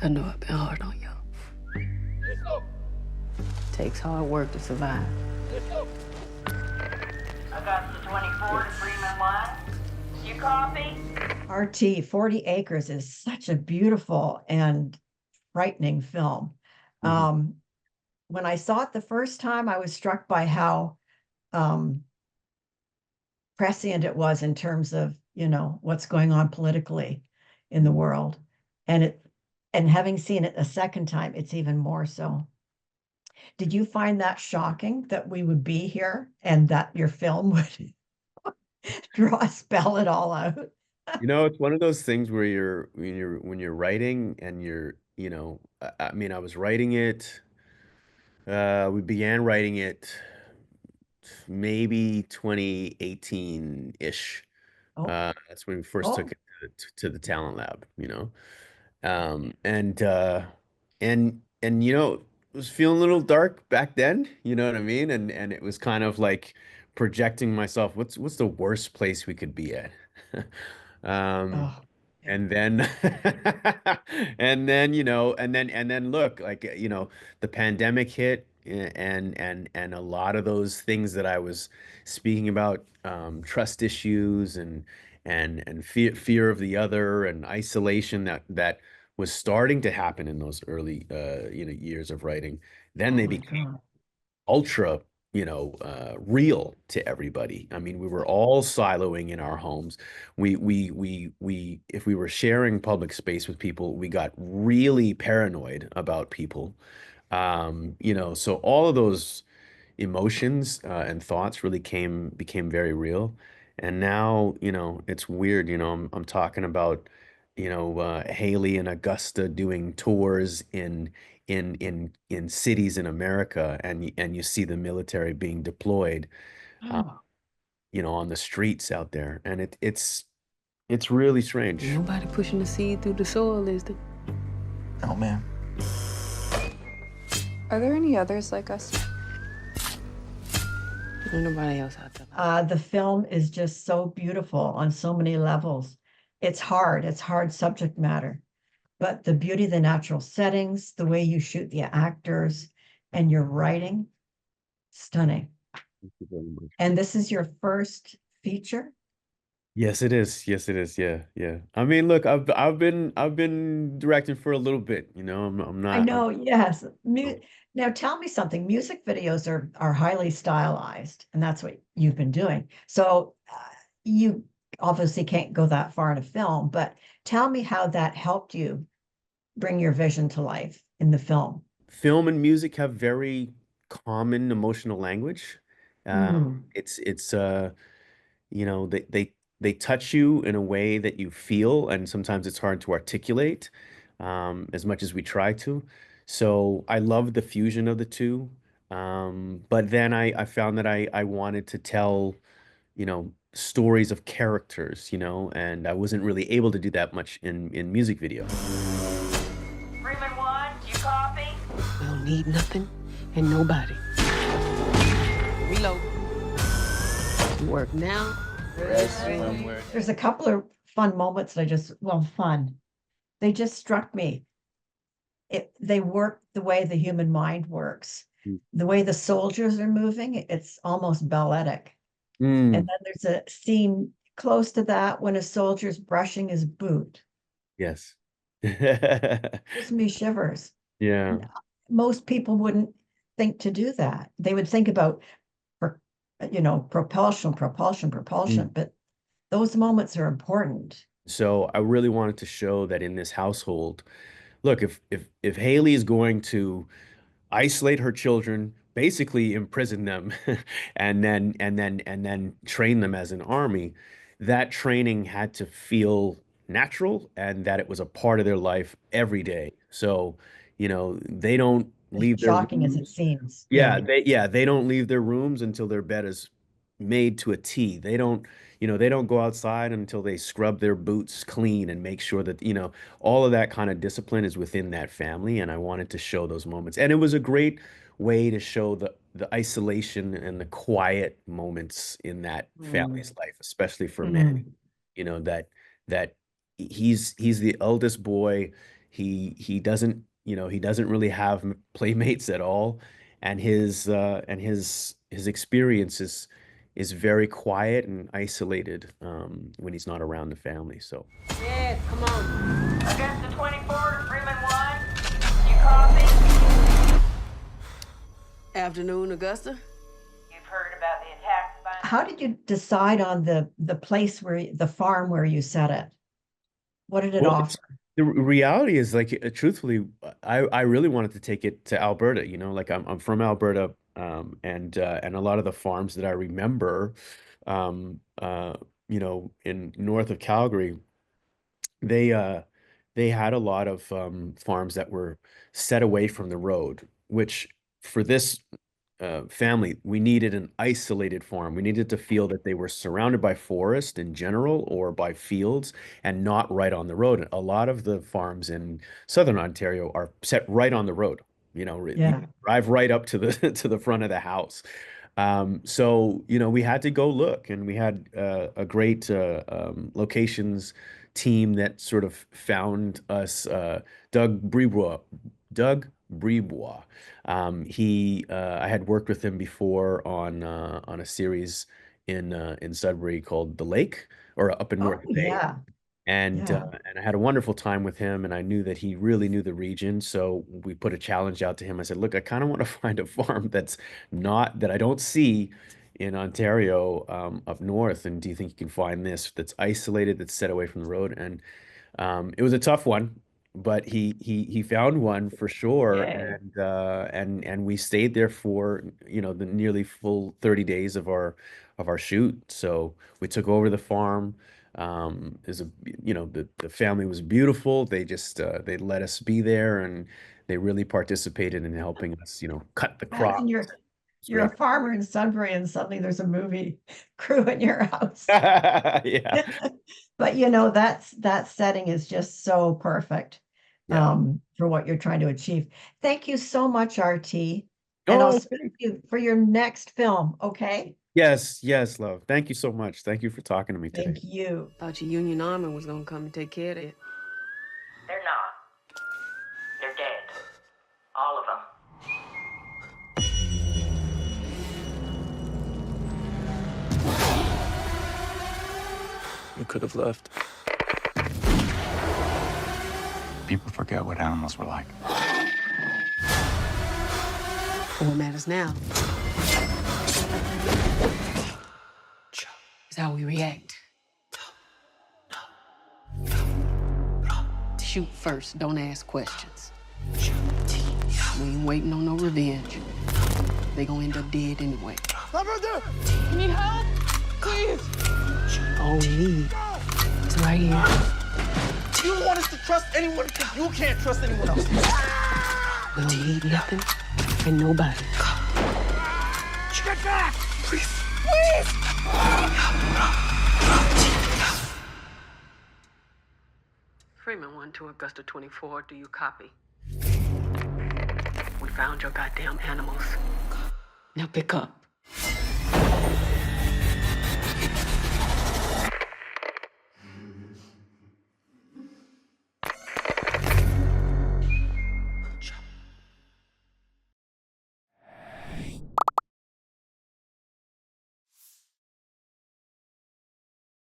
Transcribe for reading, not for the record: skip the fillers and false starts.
I know I've been hard on y'all. Takes hard work to survive. I got the 24 to Freeman 1. You copy? RT, 40 Acres is such a beautiful and frightening film. Mhm. When I saw it the first time, I was struck by how um, prescient it was in terms of, what's going on politically in the world. And having seen it a second time, it's even more so. Did you find that shocking that we would be here and that your film would spell it all out? You know, it's one of those things where when you're writing and I mean, I was writing it, we began writing it maybe 2018-ish. Oh, That's when we first took oh, it to the talent lab, you know. And it was feeling a little dark back then, you know what I mean? And it was kind of like projecting myself, what's the worst place we could be at? Um, oh, yeah. and then and then look, like the pandemic hit and a lot of those things that I was speaking about, trust issues and fear of the other and isolation that was starting to happen in those early years of writing. Then Oh they my became God. ultra, real to everybody. I mean, we were all siloing in our homes. If we were sharing public space with people, we got really paranoid about people. So all of those emotions and thoughts really became very real. And now, it's weird. I'm talking about, Haley and Augusta doing tours in cities in America, and you see the military being deployed, uh, Oh, on the streets out there, and it's really Ain't strange. nobody pushing the seed through the soil, is there? Oh, man. Are there any others like us? Ain't nobody else out there. the film is just so beautiful on so many levels. It's hard subject matter, but the beauty of the natural settings, the way you shoot the actors, and your writing, stunning. Thank you very much. And this is your first feature? Yes, it is. Yes, it is. Yeah, yeah. I mean, look, I've been directing for a little bit. I'm I not. know, yes. Now tell me something. Music videos are highly stylized, and that's what you've been doing. So you obviously can't go that far in a film, but tell me how that helped you bring your vision to life in the film. Film and music have very common emotional language. Uh, Mm, they touch you in a way that you feel, and sometimes it's hard to articulate, as much as we try to. So I love the fusion of the two. But then I found that I wanted to tell, stories of characters, and I wasn't really able to do that much in music video. Freeman 1, you copy? We don't need nothing and nobody. Reload. You work now. there's a couple of fun moments that fun. They just struck me. They work the way the human mind works. The way the soldiers are moving, it's almost balletic. And Mm, then there's a scene close to that when a soldier's brushing his boot. yes. Gives me shivers. Yeah. Most people wouldn't think to do that. They would think about, propulsion, propulsion, propulsion, Mm. but those moments are important. So I really wanted to show that in this household, look, if Haley is going to isolate her children, basically imprison them, and then train them as an army, that training had to feel natural and that it was a part of their life every day. So, they don't As leave their shocking as it rooms. seems. Yeah, Yeah. they don't leave their rooms until their bed is made to a T. They don't go outside until they scrub their boots clean and make sure that, all of that kind of discipline is within that family. And I wanted to show those moments. And it was a great way to show the isolation and the quiet moments in that Mm, family's life, especially for Manny. mm, That he's the eldest boy. He doesn't, he doesn't really have playmates at all, and his experience is very quiet and isolated when he's not around the family. So Yes, come on. Augusta 24 to Freeman 1. You copy? Afternoon, Augusta. You've heard about the attacks by... How did you decide on the place the farm where you set it? What did it well, offer? the reality is, like, truthfully, I really wanted to take it to Alberta. Like I'm from Alberta, and a lot of the farms that I remember, um, uh, in north of Calgary, they uh they had a lot of farms that were set away from the road, which for this family, we needed an isolated farm. We needed to feel that they were surrounded by forest in general or by fields and not right on the road. A lot of the farms in southern Ontario are set right on the road. Yeah. You drive right up to the to the front of the house. So, we had to go look, and we had a great locations team that sort of found us Doug Brebois. Doug Brebois. I had worked with him before on a series in Sudbury called The Lake, or up in Oh, North Bay. yeah. And Yeah. and I had a wonderful time with him, and I knew that he really knew the region. So we put a challenge out to him. I said, "Look, I kind of want to find a farm that I don't see in Ontario, up north. And do you think you can find this that's isolated, that's set away from the road?" And it was a tough one, but he found one for sure, Yay. and we stayed there for the nearly full 30 days of our shoot. So we took over the farm. Is a the family was beautiful. They let us be there, and they really participated in helping us cut the Imagine crops. you're a farmer in Sudbury and suddenly there's a movie crew in your house. Yeah. But that setting is just so perfect Yeah. for what you're trying to achieve. Thank you so much, RT. And I'll Oh, speak to you for your next film, okay? yes, love. Thank you so much. Thank you for talking to me today. Thank you. Thought your Union Army was gonna come and take care of it. They're not. They're dead. All of them. You could have left. People forget what animals were like. But what matters now is how we react. Shoot first, don't ask questions. We ain't waiting on no revenge. They gonna end up dead anyway. You need help? Please. All we need is right here. You don't want us to trust anyone because you can't trust anyone else. We don't need nothing and nobody. Get back! Please. Please! Freeman 1 to Augusta 24, do you copy? We found your goddamn animals. Now pick up.